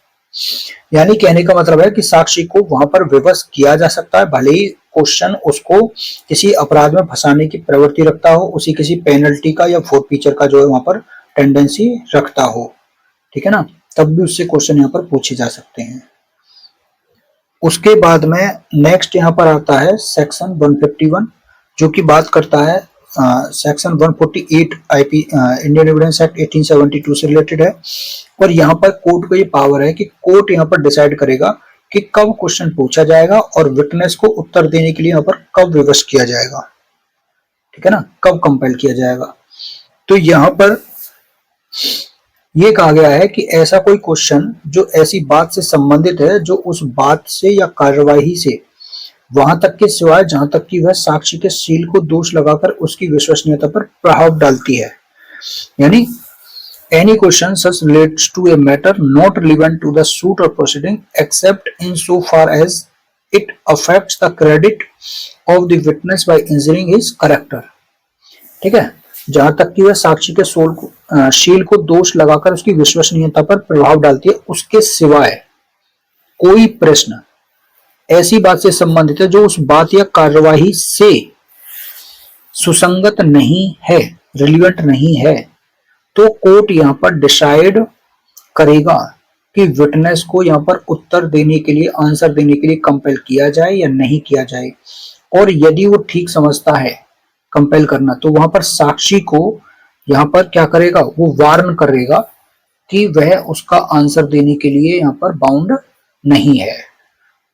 यानी कहने का मतलब है कि साक्षी को वहां पर विवश किया जा सकता है, भले ही क्वेश्चन उसको किसी अपराध में फंसाने की प्रवृत्ति रखता हो, उसी किसी पेनल्टी का या फोरफीचर का जो है वहां पर टेंडेंसी रखता हो, ठीक है ना, तब भी उससे क्वेश्चन यहाँ पर पूछे जा सकते हैं। उसके बाद में नेक्स्ट यहाँ पर आता है सेक्शन 151 जो कि बात करता है section 148 IP Indian evidence act 1872 से रिलेटेड है। और यहाँ पर कोर्ट को ये पावर है कि कोर्ट यहाँ पर डिसाइड करेगा कि कब क्वेश्चन पूछा जाएगा और विटनेस को उत्तर देने के लिए यहाँ पर कब विवश किया जाएगा, ठीक है ना, कब कंपेल किया जाएगा। तो यहाँ पर ये कहा गया है कि ऐसा कोई क्वेश्चन जो ऐसी बात से संबंधित है जो उस बात से या कार्यवाही से वहां तक के सिवाय जहां तक कि वह साक्षी के सील को दोष लगाकर उसकी विश्वसनीयता पर प्रभाव डालती है, यानी any question such relates to a matter not relevant to the suit or proceeding except in so far as it affects the credit of the witness by injuring his character, ठीक है, जहां तक कि वह साक्षी के शील को दोष लगाकर उसकी विश्वसनीयता पर प्रभाव डालती है, उसके सिवाय कोई प्रश्न ऐसी बात से संबंधित है जो उस बात या कार्यवाही से सुसंगत नहीं है, रिलेवेंट नहीं है, तो कोर्ट यहाँ पर डिसाइड करेगा कि विटनेस को यहाँ पर उत्तर देने के लिए, आंसर देने के लिए कंपेल किया जाए या नहीं किया जाए। और यदि वो ठीक समझता है कंपेल करना, तो वहां पर साक्षी को यहाँ पर क्या करेगा, वो वार्न करेगा कि वह उसका आंसर देने के लिए यहाँ पर बाउंड नहीं है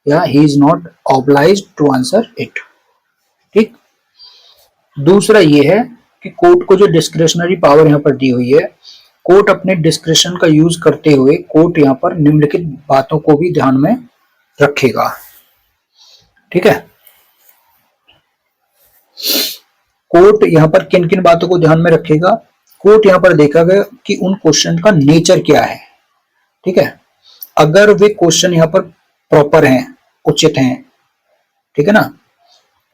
या he is not obliged to answer it, ठीक। दूसरा ये है कि कोर्ट को जो डिस्क्रिशनरी पावर यहाँ पर दी हुई है, कोर्ट अपने डिस्क्रिशन का यूज करते हुए कोर्ट यहाँ पर निम्नलिखित बातों को भी ध्यान में रखेगा, ठीक है। कोर्ट यहाँ पर किन किन बातों को ध्यान में रखेगा, कोर्ट यहाँ पर देखा गया कि उन क्वेश्चन का नेचर क्या है, ठीक है। अगर वे क्वेश्चन यहाँ पर प्रॉपर हैं, उचित हैं, ठीक है ना,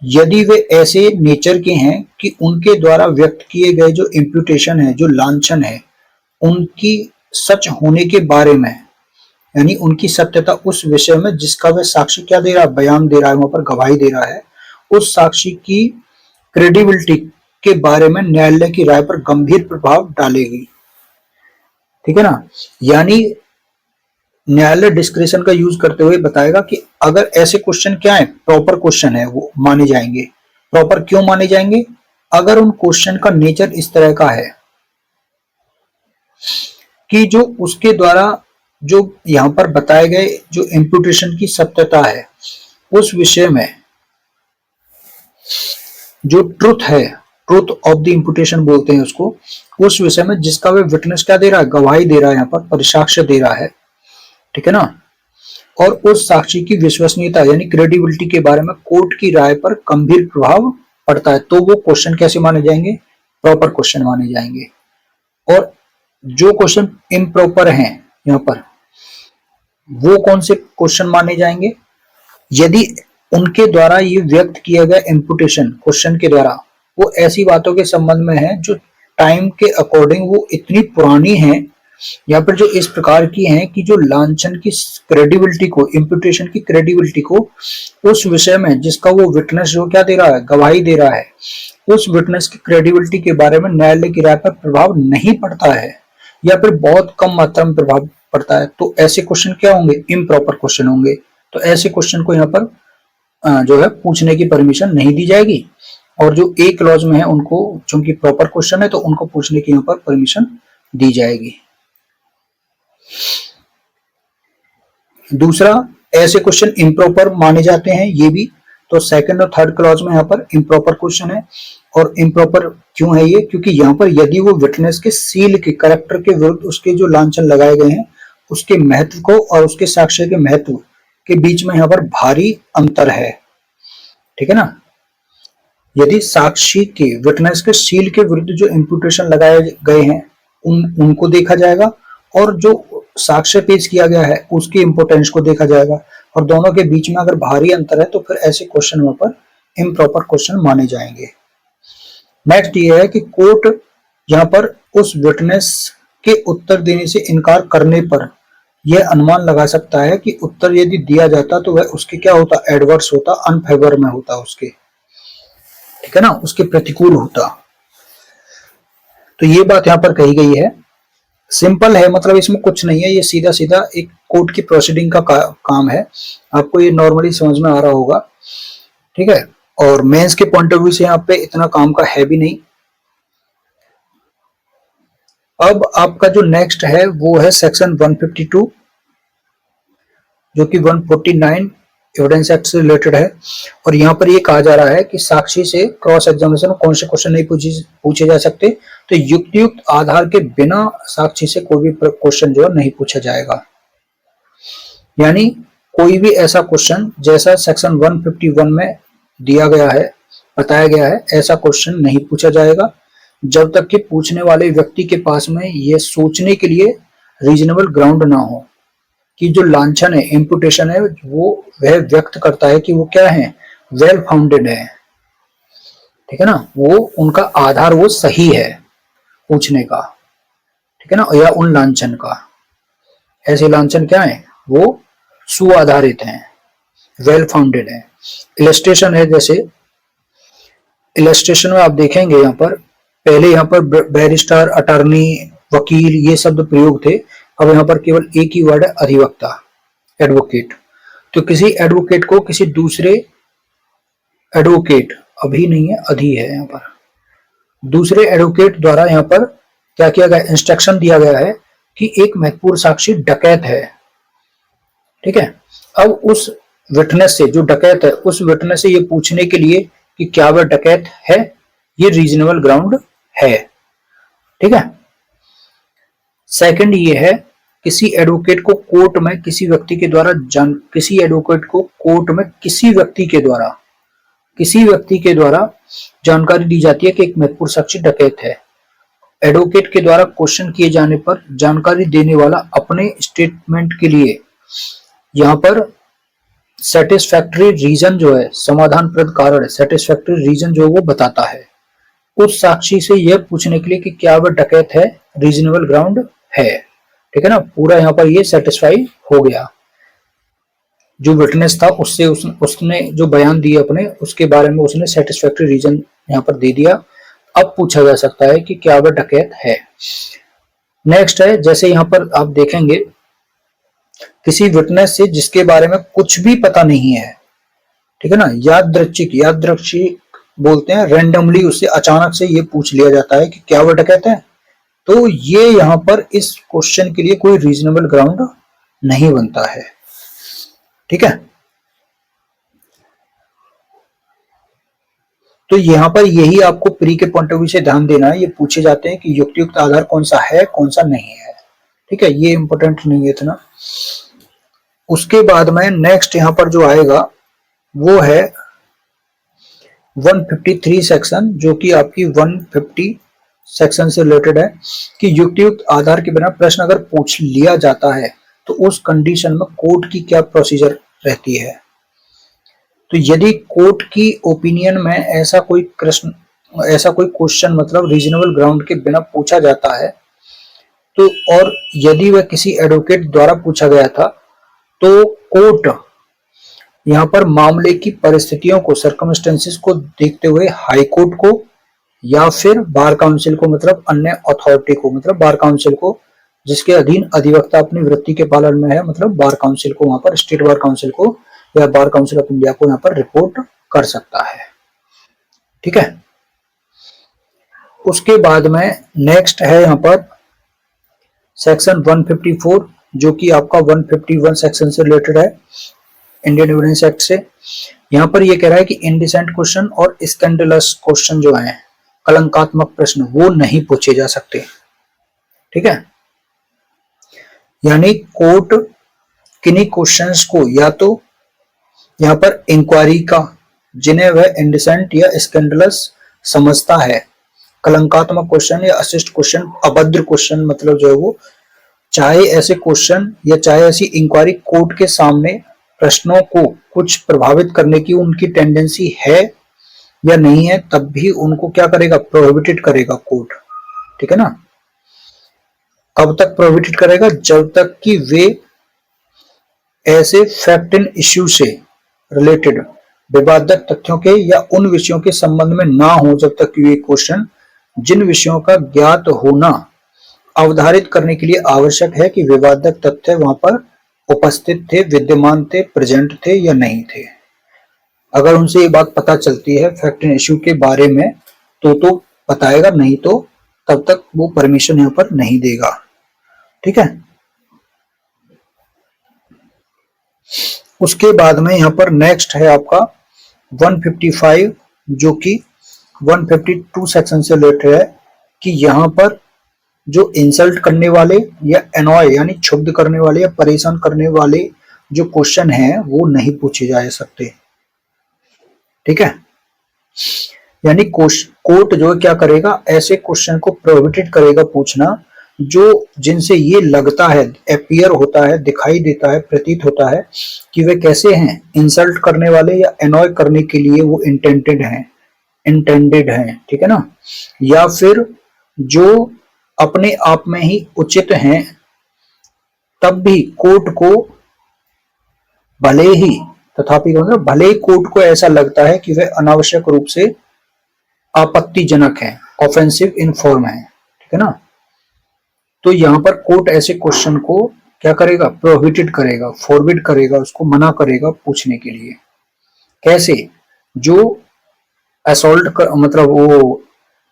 यदि वे ऐसे नेचर के हैं कि उनके द्वारा व्यक्त किए गए जो इम्प्यूटेशन है, जो लांछन है, उनकी सच होने के बारे में, यानी उनकी सत्यता उस विषय में जिसका वह साक्षी क्या दे रहा है, बयान दे रहा है, वहां पर गवाही दे रहा है, उस साक्षी की क्रेडिबिलिटी के बारे में न्यायालय की राय पर गंभीर प्रभाव डालेगी, ठीक है ना। यानी न्यायालय डिस्क्रिशन का यूज करते हुए बताएगा कि अगर ऐसे क्वेश्चन क्या है, प्रॉपर क्वेश्चन है, वो माने जाएंगे। प्रॉपर क्यों माने जाएंगे, अगर उन क्वेश्चन का नेचर इस तरह का है कि जो उसके द्वारा जो यहां पर बताए गए जो इम्प्यूटेशन की सत्यता है, उस विषय में जो ट्रुथ है ट्रूथ ऑफ द इम्पुटेशन बोलते हैं उसको, उस विषय में जिसका वे विटनेस क्या दे रहा है, गवाही दे रहा है, यहाँ पर परिसाक्ष्य दे रहा है, ठीक है ना। और उस साक्षी की विश्वसनीयता यानी क्रेडिबिलिटी के बारे में कोर्ट की राय पर गंभीर प्रभाव पड़ता है, तो वो क्वेश्चन कैसे माने जाएंगे, प्रॉपर क्वेश्चन माने जाएंगे। और जो क्वेश्चन इम्प्रॉपर हैं यहाँ पर, वो कौन से क्वेश्चन माने जाएंगे, यदि उनके द्वारा ये व्यक्त किया गया इम्पुटेशन क्वेश्चन के द्वारा वो ऐसी बातों के संबंध में है जो टाइम के अकॉर्डिंग वो इतनी पुरानी है या फिर जो इस प्रकार की हैं कि जो लांछन की क्रेडिबिलिटी को, इम्पुटेशन की क्रेडिबिलिटी को उस विषय में जिसका वो विटनेस जो क्या दे रहा है, गवाही दे रहा है, उस विटनेस की क्रेडिबिलिटी के बारे में न्यायालय की राय पर प्रभाव नहीं पड़ता है या फिर बहुत कम मात्रा में प्रभाव पड़ता है, तो ऐसे क्वेश्चन क्या होंगे, इम्प्रॉपर क्वेश्चन होंगे। तो ऐसे क्वेश्चन को यहाँ पर जो है पूछने की परमिशन नहीं दी जाएगी, और जो ए क्लॉज में है उनको, चूंकि प्रॉपर क्वेश्चन है तो उनको पूछने की यहाँ पर परमिशन दी जाएगी। दूसरा, ऐसे क्वेश्चन इम्प्रॉपर माने जाते हैं ये भी, तो सेकंड और थर्ड क्लॉज में यहाँ पर इम्प्रॉपर क्वेश्चन है। और इम्प्रॉपर क्यों है ये, क्योंकि यहाँ पर यदि वो विटनेस के सील के कैरेक्टर के विरुद्ध उसके जो लांछन लगाए गए हैं उसके महत्व को और उसके साक्ष्य के महत्व के बीच में यहाँ पर भारी अंतर है, ठीक है ना। यदि साक्षी के विटनेस के सील के विरुद्ध जो इम्पुटेशन लगाए गए हैं उनको देखा जाएगा, और जो साक्ष्य पेश किया गया है उसकी इम्पोर्टेंस को देखा जाएगा, और दोनों के बीच में अगर भारी अंतर है तो फिर ऐसे क्वेश्चन वहां पर इम्प्रॉपर क्वेश्चन माने जाएंगे। नेक्स्ट ये है कि कोर्ट यहाँ पर उस विटनेस के उत्तर देने से इनकार करने पर यह अनुमान लगा सकता है कि उत्तर यदि दिया जाता तो वह उसके क्या होता, एडवर्स होता, अनफेवर में होता उसके, ठीक है ना, उसके प्रतिकूल होता। तो ये बात यहाँ पर कही गई है। सिंपल है, मतलब इसमें कुछ नहीं है, ये सीधा सीधा एक कोर्ट की प्रोसीडिंग का काम है, आपको ये नॉर्मली समझ में आ रहा होगा, ठीक है। और मेंस के पॉइंट ऑफ व्यू से यहाँ पे इतना काम का है भी नहीं। अब आपका जो नेक्स्ट है वो है सेक्शन 152 जो कि 149 एविडेंस एक्ट से रिलेटेड है, और यहाँ पर ये कहा जा रहा है कि साक्षी से क्रॉस एग्जामिनेशन में कौन से क्वेश्चन नहीं पूछे जा सकते, तो युक्त आधार के बिना साक्षी से कोई भी क्वेश्चन जो है नहीं पूछा जाएगा। यानी कोई भी ऐसा क्वेश्चन जैसा सेक्शन 151 में दिया गया है, बताया गया है, ऐसा क्वेश्चन नहीं पूछा जाएगा जब तक कि पूछने वाले व्यक्ति के पास में ये सोचने के लिए रीजनेबल ग्राउंड ना हो कि जो लांछन है, इम्पुटेशन है, वो वह व्यक्त करता है कि वो क्या है, वेल फाउंडेड है, ठीक है ना, वो उनका आधार वो सही है पूछने का, ठीक है ना, या उन लांछन का, ऐसे लांछन क्या है, वो सुआधारित हैं, वेल फाउंडेड है। इलस्ट्रेशन है, जैसे इलस्ट्रेशन में आप देखेंगे यहाँ पर पहले यहाँ पर बैरिस्टर, अटर्नी, वकील ये शब्द प्रयोग थे, अब यहाँ पर केवल एक ही वर्ड है, अधिवक्ता, एडवोकेट। तो किसी एडवोकेट को किसी दूसरे एडवोकेट, अभी नहीं है, अधि है यहाँ पर, दूसरे एडवोकेट द्वारा यहाँ पर क्या किया गया, इंस्ट्रक्शन दिया गया है कि एक महत्वपूर्ण साक्षी डकैत है, ठीक है। अब उस विटनेस से, जो डकैत है, उस विटनेस से ये पूछने के लिए कि क्या वह डकैत है, ये रीजनेबल ग्राउंड है, ठीक है। सेकंड ये है, किसी एडवोकेट को कोर्ट में किसी व्यक्ति के द्वारा किसी एडवोकेट को कोर्ट में किसी व्यक्ति के द्वारा जानकारी दी जाती है कि एक महत्वपूर्ण साक्षी डकैत है। एडवोकेट के द्वारा क्वेश्चन किए जाने पर जानकारी देने वाला अपने स्टेटमेंट के लिए यहाँ पर सेटिस्फैक्टरी रीजन जो है, समाधानप्रद कारण, सेटिस्फैक्टरी रीजन जो वो बताता है उस साक्षी से यह पूछने के लिए कि क्या वह डकैत है, रीजनेबल ग्राउंड है, ठीक है ना। पूरा यहाँ पर ये सेटिस्फाई हो गया, जो विटनेस था उससे उसने जो बयान दिए अपने, उसके बारे में उसने सेटिस्फैक्टरी रीजन यहाँ पर दे दिया। अब पूछा जा सकता है कि क्या वह डकैत है। नेक्स्ट है, जैसे यहाँ पर आप देखेंगे किसी विटनेस से जिसके बारे में कुछ भी पता नहीं है, ठीक है ना, यादृच्छिक बोलते हैं, रैंडमली उससे अचानक से ये पूछ लिया जाता है कि क्या वह डकैत है, तो ये यहाँ पर इस क्वेश्चन के लिए कोई रीजनेबल ग्राउंड नहीं बनता है, ठीक है। तो यहाँ पर यही आपको प्री के पॉइंट ऑफ व्यू से ध्यान देना है। ये पूछे जाते हैं कि युक्तियुक्त आधार कौन सा है, कौन सा नहीं है। ठीक है, ये इंपॉर्टेंट नहीं है इतना। उसके बाद में नेक्स्ट यहाँ पर जो आएगा वो है 153 सेक्शन, जो कि आपकी 150 सेक्शन से रिलेटेड है कि युक्तियुक्त आधार के बिना प्रश्न अगर पूछ लिया जाता है तो उस कंडीशन में कोर्ट की क्या प्रोसीजर रहती है। तो यदि कोर्ट की ओपिनियन में ऐसा कोई क्वेश्चन मतलब रीजनेबल ग्राउंड के बिना पूछा जाता है, तो और यदि वह किसी एडवोकेट द्वारा पूछा गया था, तो कोर्ट यहाँ पर मामले की परिस्थितियों को, सर्कमस्टेंसेस को देखते हुए हाई कोर्ट को या फिर बार काउंसिल को, मतलब अन्य अथॉरिटी को, मतलब बार काउंसिल को जिसके अधीन अधिवक्ता अपनी वृत्ति के पालन में है, मतलब बार काउंसिल को, वहां पर स्टेट बार काउंसिल को या बार काउंसिल ऑफ इंडिया को यहाँ पर रिपोर्ट कर सकता है। ठीक है, उसके बाद में नेक्स्ट है यहाँ पर सेक्शन 154, जो कि आपका 151 सेक्शन से रिलेटेड है इंडियन एविडेंस एक्ट से। यहाँ पर ये कह रहा है कि इंडिसेंट क्वेश्चन और स्कैंडलस क्वेश्चन जो हैं, कलंकात्मक प्रश्न, वो नहीं पूछे जा सकते। ठीक है, यानी कोर्ट किन्हीं क्वेश्चंस को या तो यहाँ पर इंक्वायरी का, जिन्हें वह इंडिसेंट या स्कैंडलस समझता है, कलंकात्मक क्वेश्चन या अशिष्ट क्वेश्चन, अभद्र क्वेश्चन, मतलब जो है वो, चाहे ऐसे क्वेश्चन या चाहे ऐसी इंक्वायरी कोर्ट के सामने प्रश्नों को कुछ प्रभावित करने की उनकी टेंडेंसी है या नहीं है, तब भी उनको क्या करेगा, प्रोहिबिटेड करेगा कोर्ट। ठीक है ना, कब तक प्रोहिबिटेड करेगा, जब तक कि वे ऐसे फैक्ट इन इश्यू से रिलेटेड विवादक तथ्यों के या उन विषयों के संबंध में ना हो, जब तक कि वे क्वेश्चन जिन विषयों का ज्ञात होना अवधारित करने के लिए आवश्यक है कि विवादक तथ्य वहां पर उपस्थित थे, विद्यमान थे, प्रेजेंट थे या नहीं थे। अगर उनसे ये बात पता चलती है फैक्ट इन इश्यू के बारे में तो बताएगा, नहीं तो तब तक वो परमिशन यहाँ पर नहीं देगा। ठीक है, उसके बाद में यहाँ पर नेक्स्ट है आपका 155, जो कि 152 सेक्शन से रिलेटेड है कि यहाँ पर जो इंसल्ट करने वाले या एनॉय यानी क्षुब्ध करने वाले या परेशान करने वाले जो क्वेश्चन हैं वो नहीं पूछे जा सकते। ठीक है, यानी कोर्ट जो क्या करेगा, ऐसे क्वेश्चन को प्रोहिबिटेड करेगा पूछना जो जिनसे ये लगता है, अपीयर होता है, दिखाई देता है, प्रतीत होता है कि वे कैसे हैं, इंसल्ट करने वाले या एनॉय करने के लिए वो इंटेंडेड हैं। ठीक है ना, या फिर जो अपने आप में ही उचित हैं, तब भी कोर्ट को भले ही कोर्ट को ऐसा लगता है कि वे अनावश्यक रूप से आपत्तिजनक है, ऑफेंसिव इन फॉर्म है। ठीक है ना, तो यहां पर कोर्ट ऐसे क्वेश्चन को क्या करेगा, प्रोहिबिटेड करेगा, फॉरबिड करेगा, उसको मना करेगा पूछने के लिए। कैसे, जो असॉल्ट मतलब वो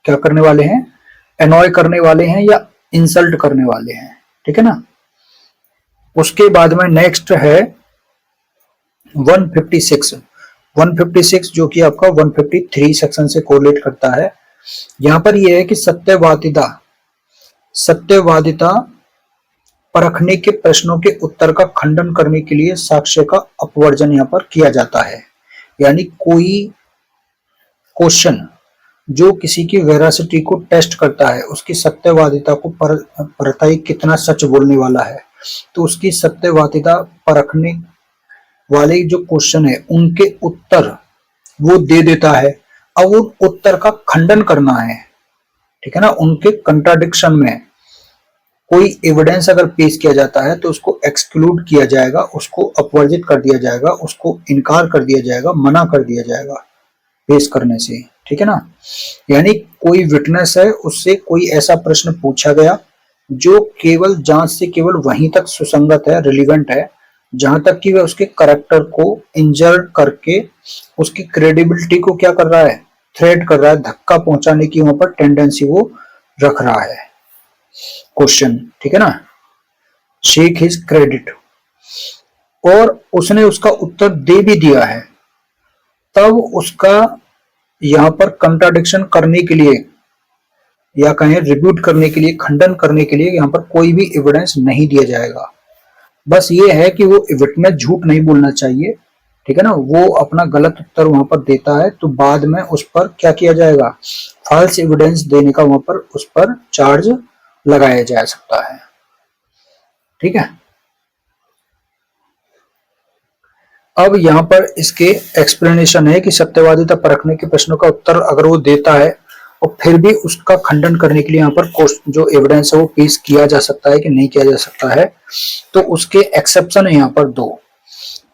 क्या करने वाले हैं, एनॉय करने वाले हैं या इंसल्ट करने वाले हैं। ठीक है ना, उसके बाद में नेक्स्ट है 156 जो कि आपका 153 सेक्शन से कोरिलेट करता है। यहां पर यह है कि सत्यवादिता परखने के प्रश्नों के उत्तर का खंडन करने के लिए साक्ष्य का अपवर्जन यहां पर किया जाता है। यानी कोई क्वेश्चन जो किसी की वेरासिटी को टेस्ट करता है, उसकी सत्यवादिता को परखता है कितना सच बोलने वाला है, तो उसकी सत्यवादिता परखने वाले जो क्वेश्चन है उनके उत्तर वो दे देता है। अब उन उत्तर का खंडन करना है। ठीक है ना, उनके कंट्राडिक्शन में कोई एविडेंस अगर पेश किया जाता है तो उसको एक्सक्लूड किया जाएगा, उसको अपवर्जित कर दिया जाएगा, उसको इनकार कर दिया जाएगा, मना कर दिया जाएगा पेश करने से। ठीक है ना, यानी कोई विटनेस है, उससे कोई ऐसा प्रश्न पूछा गया जो केवल जांच से केवल वहीं तक सुसंगत है, रिलीवेंट है, जहां तक कि वह उसके करैक्टर को इंजर करके उसकी क्रेडिबिलिटी को क्या कर रहा है, थ्रेट कर रहा है, धक्का पहुंचाने की वहां पर टेंडेंसी वो रख रहा है क्वेश्चन। ठीक है ना, शेक हिज क्रेडिट, और उसने उसका उत्तर दे भी दिया है, तब उसका यहाँ पर कंट्राडिक्शन करने के लिए या कहें रिब्यूट करने के लिए, खंडन करने के लिए यहाँ पर कोई भी एविडेंस नहीं दिया जाएगा। बस ये है कि वो विटनेस झूठ नहीं बोलना चाहिए, ठीक है ना, वो अपना गलत उत्तर वहां पर देता है तो बाद में उस पर क्या किया जाएगा, फॉल्स एविडेंस देने का वहां पर उस पर चार्ज लगाया जा सकता है। ठीक है, अब यहाँ पर इसके एक्सप्लेनेशन है कि सत्यवादिता परखने के प्रश्नों का उत्तर अगर वो देता है और फिर भी उसका खंडन करने के लिए यहाँ पर जो एविडेंस है वो पेश किया जा सकता है कि नहीं किया जा सकता है, तो उसके एक्सेप्शन है यहाँ पर दो।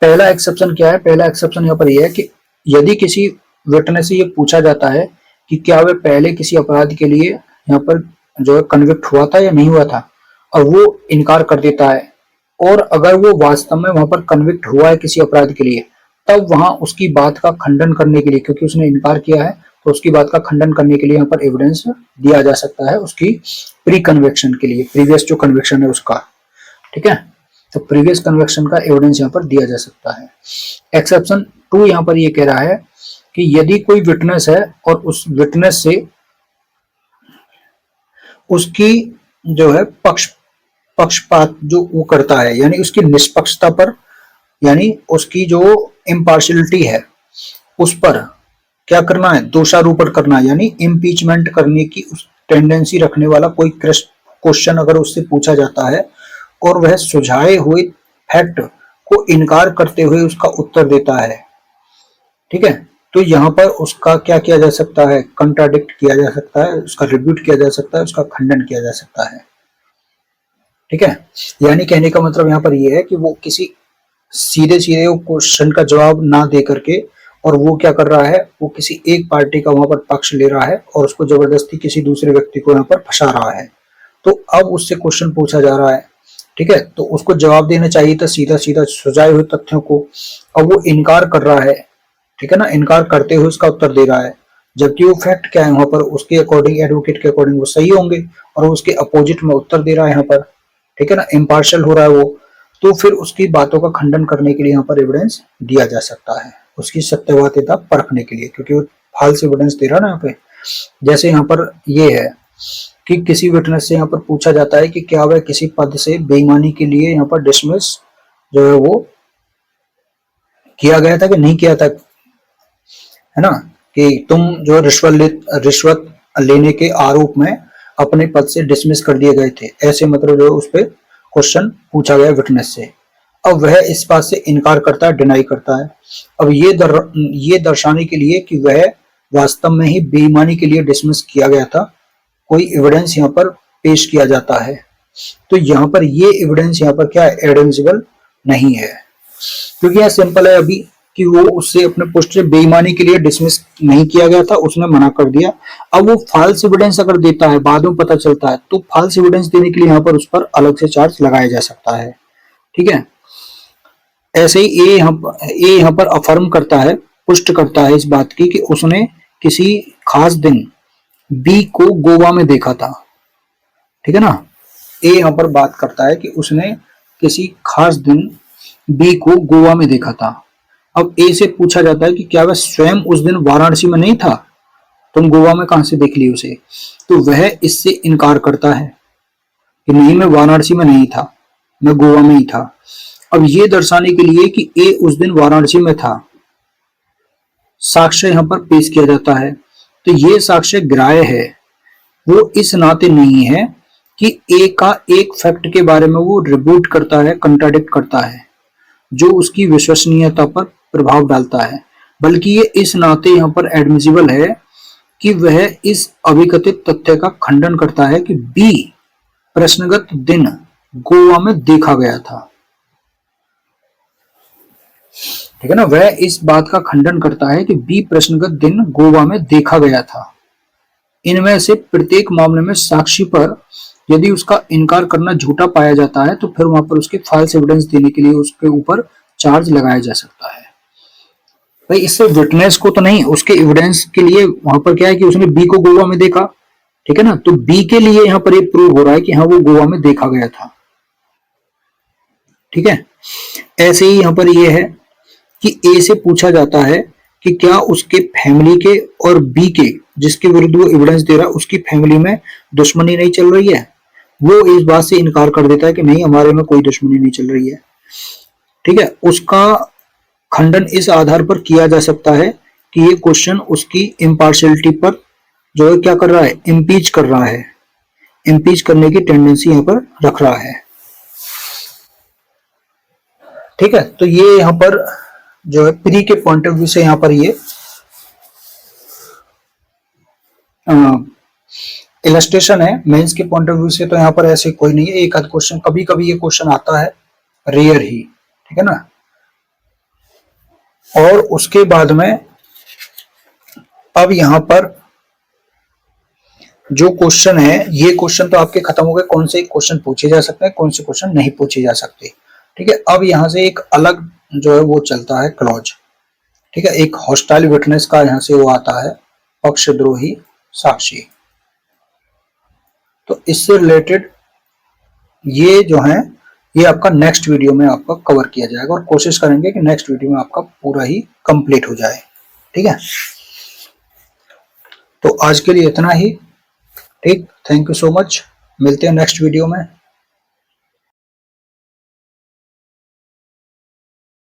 पहला एक्सेप्शन क्या है, पहला एक्सेप्शन यहाँ पर यह है कि यदि किसी विटनेस से ये पूछा जाता है कि क्या वह पहले किसी अपराध के लिए यहाँ पर जो है कन्विक्ट हुआ था या नहीं हुआ था, और वो इनकार कर देता है, और अगर वो वास्तव में वहां पर कन्विक्ट हुआ है किसी अपराध के लिए, तब वहां उसकी बात का खंडन करने के लिए, क्योंकि उसने इनकार किया है तो उसकी बात का खंडन करने के लिए यहाँ पर एविडेंस दिया जा सकता है उसकी प्री कन्विक्शन के लिए, प्रीवियस जो कन्विक्शन है उसका। ठीक है, तो प्रीवियस कन्विक्शन का एविडेंस यहाँ पर दिया जा सकता है। एक्सेप्शन 2 यहाँ पर ये कह रहा है कि यदि कोई विटनेस है और उस विटनेस से उसकी जो है पक्षपात जो वो करता है, यानी उसकी निष्पक्षता पर, यानी उसकी जो इम्पार्शियलिटी है उस पर क्या करना है, दोषारोपण करना, यानी इम्पीचमेंट करने की उस टेंडेंसी रखने वाला कोई क्वेश्चन अगर उससे पूछा जाता है और वह सुझाए हुए फैक्ट को इनकार करते हुए उसका उत्तर देता है, ठीक है, तो यहाँ पर उसका क्या किया जा सकता है, कंट्राडिक्ट किया जा सकता है, उसका रिब्यूट किया जा सकता है, उसका खंडन किया जा सकता है। ठीक है, यानी कहने का मतलब यहाँ पर यह है कि वो किसी सीधे सीधे क्वेश्चन का जवाब ना दे करके, और वो क्या कर रहा है, वो किसी एक पार्टी का वहां पर पक्ष ले रहा है और उसको जबरदस्ती किसी दूसरे व्यक्ति को यहाँ पर फंसा रहा है। तो अब उससे क्वेश्चन पूछा जा रहा है, ठीक है, तो उसको जवाब देना चाहिए था सीधा सीधा सुझाए हुए तथ्यों को, अब वो इनकार कर रहा है, ठीक है ना, इनकार करते हुए उसका उत्तर दे रहा है, जबकि वो फैक्ट क्या है वहां पर उसके अकॉर्डिंग, एडवोकेट के अकॉर्डिंग वो सही होंगे, और उसके अपोजिट में उत्तर दे रहा है यहाँ पर, ठीक है ना, इम्पार्शियल हो रहा है वो, तो फिर उसकी बातों का खंडन करने के लिए यहाँ पर एविडेंस दिया जा सकता है, उसकी सत्यवादिता परखने के लिए, क्योंकि वो फाल्स एविडेंस दे रहा है ना यहाँ पे। जैसे यहाँ पर ये है कि किसी विटनेस से यहाँ पर पूछा जाता है कि क्या वह किसी पद से बेईमानी के लिए यहाँ पर डिसमिस जो है वो किया गया था कि नहीं किया था, है ना, कि तुम जो रिश्वत लेने के आरोप में अपने पद से डिसमिस कर दिए गए थे, ऐसे मतलब जो उस पर क्वेश्चन पूछा गया विटनेस से। अब वह इस बात से इनकार करता है, डिनाई करता है। अब ये दर्शाने के लिए कि वह वास्तव में ही बेईमानी के लिए डिसमिस किया गया था, कोई एविडेंस यहाँ पर पेश किया जाता है, तो यहाँ पर ये एविडेंस यहाँ पर क्या है, एडमिसिबल नहीं है, क्योंकि यह सिंपल है अभी कि वो उससे अपने पोस्ट से बेईमानी के लिए डिसमिस नहीं किया गया था, उसने मना कर दिया। अब वो फाल्स एविडेंस अगर देता है, बाद में पता चलता है, तो फाल्स एविडेंस देने के लिए यहाँ पर उस पर अलग से चार्ज लगाया जा सकता है। ठीक है, ऐसे ही ए यहाँ पर अफर्म करता है, पुष्ट करता है इस बात की कि उसने किसी खास दिन बी को गोवा में देखा था। ठीक है ना, ए यहाँ पर बात करता है कि उसने किसी खास दिन बी को गोवा में देखा था। अब ए से पूछा जाता है कि क्या वह स्वयं उस दिन वाराणसी में नहीं था, तुम गोवा में कहां से देख ली उसे, तो वह इससे इनकार करता है कि नहीं, मैं वाराणसी में नहीं था, मैं गोवा में ही था। अब ये दर्शाने के लिए कि ए उस दिन वाराणसी में था, साक्ष्य यहाँ पर पेश किया जाता है, तो ये साक्ष्य ग्राह्य है, वो इस नाते नहीं है कि ए का एक फैक्ट के बारे में वो रिब्यूट करता है, कंट्राडिक्ट करता है, जो उसकी विश्वसनीयता पर प्रभाव डालता है, बल्कि ये इस नाते यहाँ पर एडमिसिबल है कि वह इस अविकथित तथ्य का खंडन करता है कि बी प्रश्नगत दिन गोवा में देखा गया था। ठीक है ना, वह इस बात का खंडन करता है कि बी प्रश्नगत दिन गोवा में देखा गया था। इनमें से प्रत्येक मामले में साक्षी पर यदि उसका इनकार करना झूठा पाया जाता है, तो फिर वहां पर उसके फॉल्स एविडेंस देने के लिए उसके ऊपर चार्ज लगाया जा सकता है। भाई इससे विटनेस को तो नहीं, उसके एविडेंस के लिए वहां पर क्या है कि उसने बी को गोवा में देखा, ठीक है ना, तो बी के लिए यहाँ पर ये प्रूव हो रहा है कि हाँ वो गोवा में देखा गया था। ठीक है, ऐसे ही यहाँ पर ये है कि ए से पूछा जाता है कि क्या उसके फैमिली के और बी के जिसके विरुद्ध वो एविडेंस दे रहा है उसकी फैमिली में दुश्मनी नहीं चल रही है। वो इस बात से इनकार कर देता है कि नहीं, हमारे में कोई दुश्मनी नहीं चल रही है। ठीक है, उसका खंडन इस आधार पर किया जा सकता है कि ये क्वेश्चन उसकी इम्पार्शियलिटी पर जो है क्या कर रहा है, इम्पीच कर रहा है, इम्पीच करने की टेंडेंसी यहाँ पर रख रहा है। ठीक है, तो ये यहाँ पर जो है प्री के पॉइंट ऑफ व्यू से यहाँ पर ये इलस्ट्रेशन है। मेंस के पॉइंट ऑफ व्यू से तो यहाँ पर ऐसे कोई नहीं है, एक आध क्वेश्चन कभी कभी ये क्वेश्चन आता है, रेयर ही। ठीक है ना। और उसके बाद में अब यहाँ पर जो क्वेश्चन है, ये क्वेश्चन तो आपके खत्म हो गए, कौन से क्वेश्चन पूछे जा सकते हैं, कौन से क्वेश्चन नहीं पूछे जा सकते। ठीक है, अब यहाँ से एक अलग जो है वो चलता है क्लॉज। ठीक है, एक हॉस्टाइल विटनेस का यहाँ से वो आता है, पक्षद्रोही साक्षी। तो इससे रिलेटेड ये जो है ये आपका नेक्स्ट वीडियो में आपका कवर किया जाएगा और कोशिश करेंगे कि नेक्स्ट वीडियो में आपका पूरा ही कंप्लीट हो जाए। ठीक है, तो आज के लिए इतना ही। ठीक, थैंक यू सो मच, मिलते हैं नेक्स्ट वीडियो में।